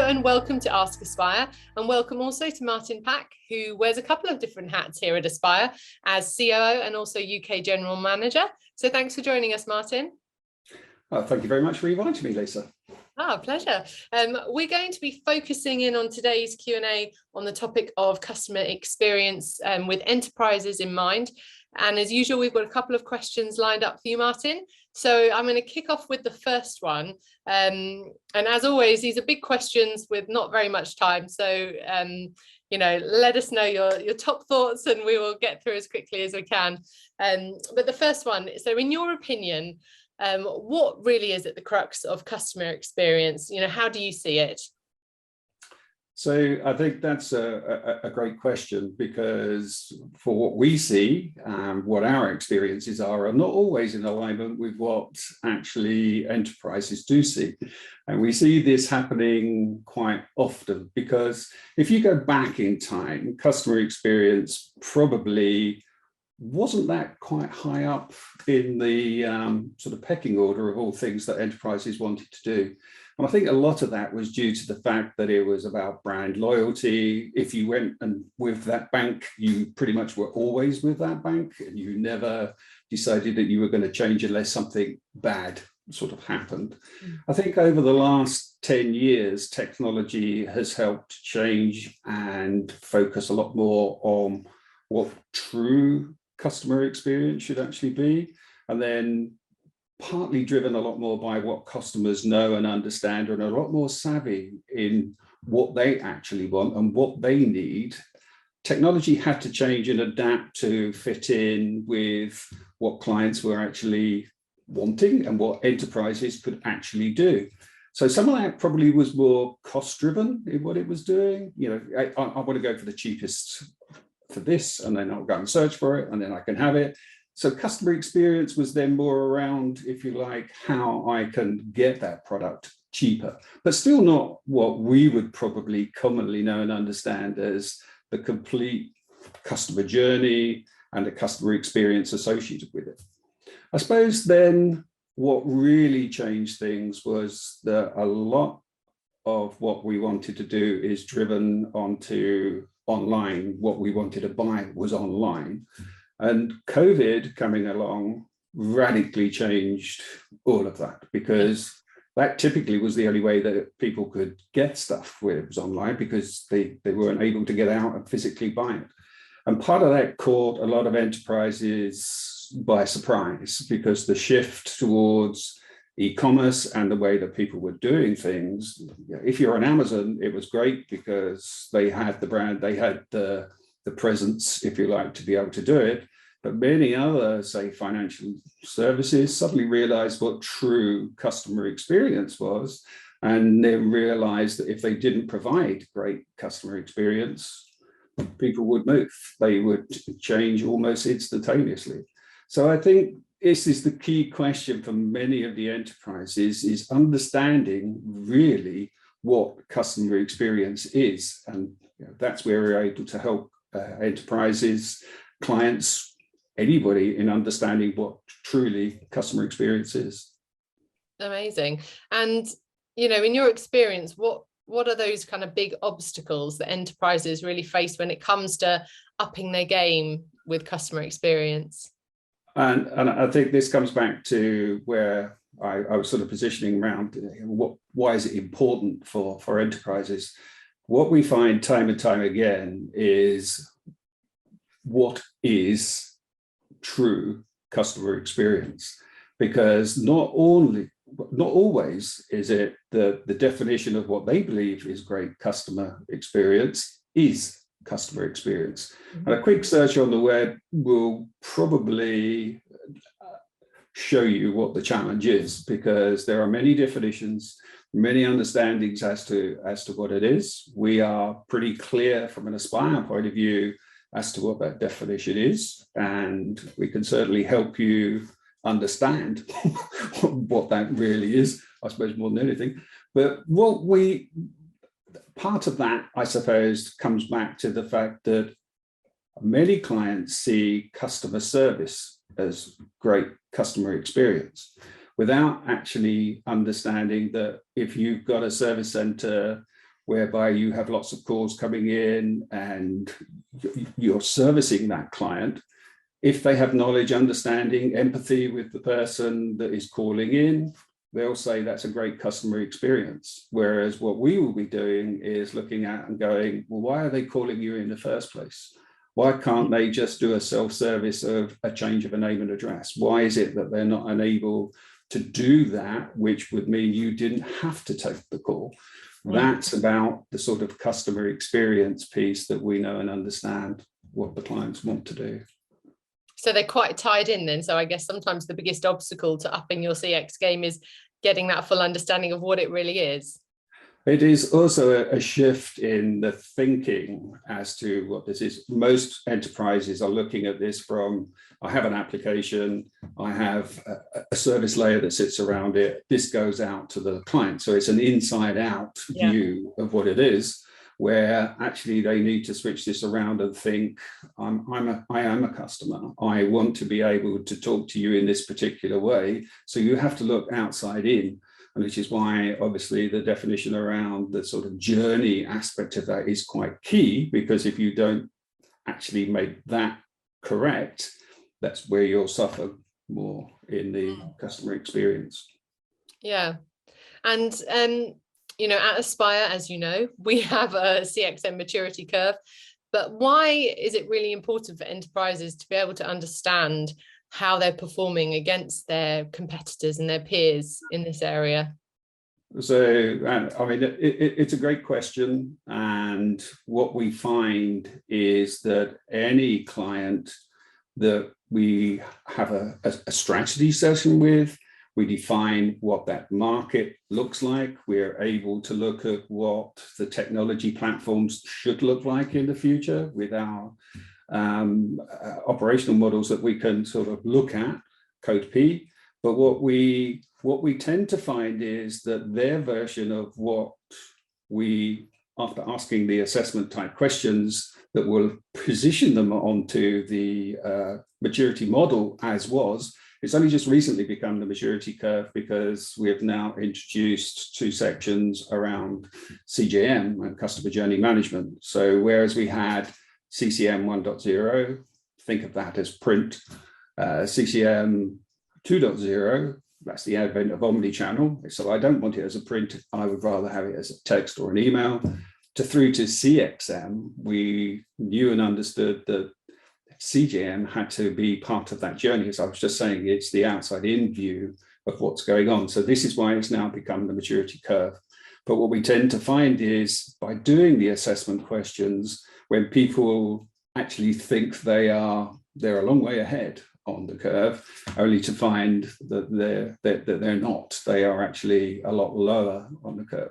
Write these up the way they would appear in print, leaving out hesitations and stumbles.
and welcome to Ask Aspire, and welcome also to Martin Pack, who wears a couple of different hats here at Aspire as COO and also UK General Manager. So thanks for joining us, Martin. Thank you very much for inviting me, Lisa. Pleasure. We're going to be focusing in on today's Q&A on the topic of customer experience with enterprises in mind. And as usual, we've got a couple of questions lined up for you, Martin. So I'm going to kick off with the first one. And as always, these are big questions with not very much time. So, let us know your top thoughts and we will get through as quickly as we can. But the first one, so in your opinion, what really is at the crux of customer experience? How do you see it? So I think that's a great question, because for what we see, what our experiences are not always in alignment with what actually enterprises do see. And we see this happening quite often, because if you go back in time, customer experience probably wasn't that quite high up in the sort of pecking order of all things that enterprises wanted to do. And I think a lot of that was due to the fact that it was about brand loyalty. If you went and with that bank, you pretty much were always with that bank, and you never decided that you were going to change unless something bad sort of happened. I think over the last 10 years, technology has helped change and focus a lot more on what true customer experience should actually be, and then partly driven a lot more by what customers know and understand, and a lot more savvy in what they actually want and what they need. Technology had to change and adapt to fit in with what clients were actually wanting and what enterprises could actually do. So some of that probably was more cost driven in what it was doing. I want to go for the cheapest for this, and then I'll go and search for it, and then I can have it. So customer experience was then more around, if you like, how I can get that product cheaper, but still not what we would probably commonly know and understand as the complete customer journey and the customer experience associated with it. I suppose then what really changed things was that a lot of what we wanted to do is driven onto online. What we wanted to buy was online. And COVID coming along radically changed all of that, because that typically was the only way that people could get stuff, where it was online, because they weren't able to get out and physically buy it. And part of that caught a lot of enterprises by surprise, because the shift towards e-commerce and the way that people were doing things, if you're on Amazon, it was great because they had the brand, they had the presence, if you like, to be able to do it. But many other, say, financial services suddenly realized what true customer experience was, and then realized that if they didn't provide great customer experience, people would move. They would change almost instantaneously. So I think this is the key question for many of the enterprises, is understanding really what customer experience is. And that's where we're able to help enterprises, clients, anybody in understanding what truly customer experience is. Amazing. And, in your experience, what are those kind of big obstacles that enterprises really face when it comes to upping their game with customer experience? And I think this comes back to where I was sort of positioning around why is it important for enterprises? What we find time and time again is, what is true customer experience? Because not always is it the definition of what they believe is great customer experience is customer experience. And a quick search on the web will probably show you what the challenge is, because there are many definitions, many understandings as to what it is. We are pretty clear from an Aspire point of view as to what that definition is, and we can certainly help you understand what that really is, I suppose, more than anything. But part of that, I suppose, comes back to the fact that many clients see customer service as great customer experience, without actually understanding that if you've got a service center whereby you have lots of calls coming in and you're servicing that client. If they have knowledge, understanding, empathy with the person that is calling in, they'll say that's a great customer experience. Whereas what we will be doing is looking at and going, well, why are they calling you in the first place? Why can't they just do a self-service of a change of a name and address? Why is it that they're not unable to do that, which would mean you didn't have to take the call? That's about the sort of customer experience piece that we know and understand what the clients want to do. So they're quite tied in then. So I guess sometimes the biggest obstacle to upping your CX game is getting that full understanding of what it really is. It is also a shift in the thinking as to what this is. Most enterprises are looking at this from, I have an application, I have a service layer that sits around it, this goes out to the client. So it's an inside out view of what it is, where actually they need to switch this around and think, I am a customer. I want to be able to talk to you in this particular way. So you have to look outside in. And which is why obviously the definition around the sort of journey aspect of that is quite key, because if you don't actually make that correct, that's where you'll suffer more in the customer experience. Yeah. And you know, at Aspire, as you know, we have a CXM maturity curve. But why is it really important for enterprises to be able to understand how they're performing against their competitors and their peers in this area? So, I mean, it's a great question. And what we find is that any client that we have a strategy session with, we define what that market looks like. We're able to look at what the technology platforms should look like in the future with our operational models that we can sort of look at, Code P. But what we tend to find is that their version of what we, after asking the assessment type questions that will position them onto the maturity model as was, it's only just recently become the maturity curve, because we have now introduced 2 sections around CJM and customer journey management. So whereas we had CCM 1.0, think of that as print. CCM 2.0, that's the advent of omnichannel. So I don't want it as a print, I would rather have it as a text or an email. Through to CXM, we knew and understood that CJM had to be part of that journey. As I was just saying, it's the outside in view of what's going on. So this is why it's now become the maturity curve. But what we tend to find is by doing the assessment questions, when people actually think they're a long way ahead on the curve, only to find that they're not. They are actually a lot lower on the curve.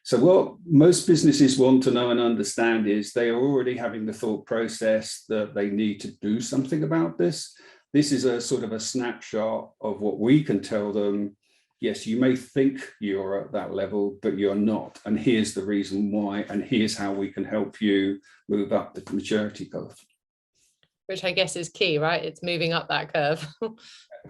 So what most businesses want to know and understand is they are already having the thought process that they need to do something about this. This is a sort of a snapshot of what we can tell them. Yes, you may think you're at that level, but you're not. And here's the reason why, and here's how we can help you move up the maturity curve. Which I guess is key, right? It's moving up that curve.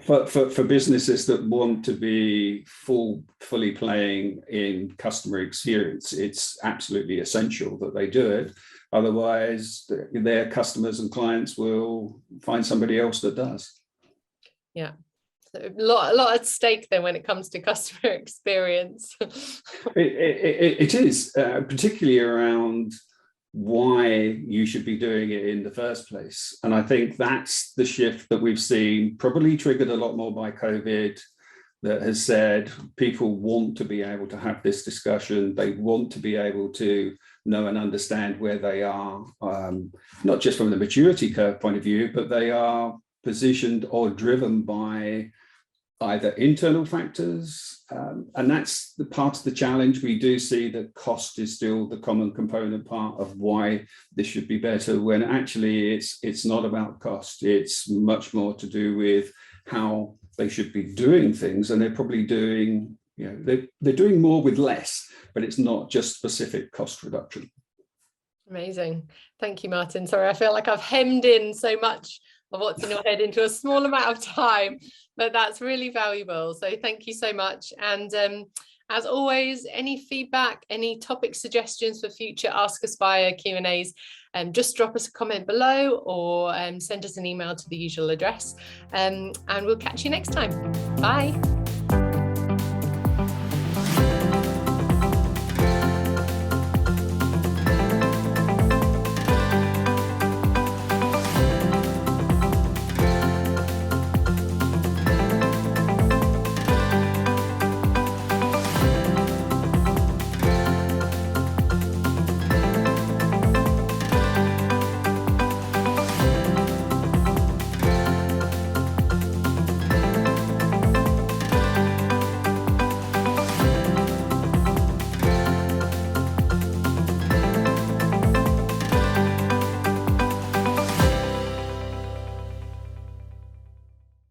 For businesses that want to be fully playing in customer experience, it's absolutely essential that they do it. Otherwise, their customers and clients will find somebody else that does. Yeah. A lot at stake then when it comes to customer experience. It is, particularly around why you should be doing it in the first place. And I think that's the shift that we've seen, probably triggered a lot more by COVID, that has said people want to be able to have this discussion. They want to be able to know and understand where they are, not just from the maturity curve point of view, but they are positioned or driven by either internal factors, and that's the part of the challenge. We do see that cost is still the common component part of why this should be better, when actually it's not about cost. It's much more to do with how they should be doing things, and they're probably doing, you know, they're doing more with less, but it's not just specific cost reduction. Amazing. Thank you, Martin. Sorry, I feel like I've hemmed in so much of what's in your head into a small amount of time, but that's really valuable. So thank you so much. And As always, any feedback, any topic suggestions for future Ask Us via Q&As, just drop us a comment below or send us an email to the usual address, and we'll catch you next time. Bye.